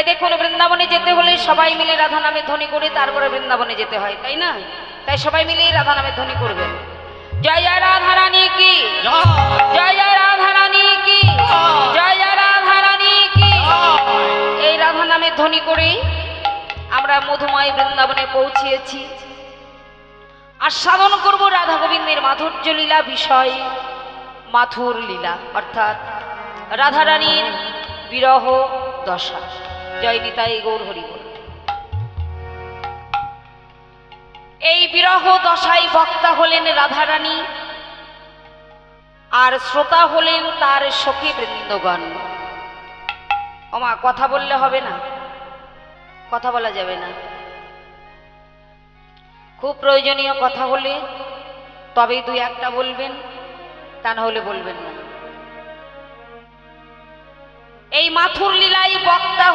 তাই দেখুন বৃন্দাবনে যেতে হলে সবাই মিলে রাধা নামে ধ্বনি করে তারপরে বৃন্দাবনে যেতে হয়, তাই না? তাই সবাই মিলে রাধা নামে ধ্বনি করবেন। জয় জয় রাধা রানী কি, জয় জয় রাধা রানী কি, জয় জয় রাধা রানী কি। এই রাধা নামে ধ্বনি করে আমরা মধুময় বৃন্দাবনে পৌঁছিয়েছি। আর সাধন করব রাধা গোবিন্দের মাধুর্য লীলা বিষয় মাথুর লীলা, অর্থাৎ রাধারানীর বিরহ দশা। জয় নিতাই গৌর হরি বল। এই বিরহ দশায় বক্তা হলেন রাধারানী, আর শ্রোতা হলেন তার সখী বৃন্দগণ। ওমা, কথা বললে হবে না, কথা বলা যাবে না। খুব প্রয়োজনীয় কথা হলে তবেই দুই একটা বলবেন, তা না হলে বলবেন না। এই মাথুর লীলাই বক্তা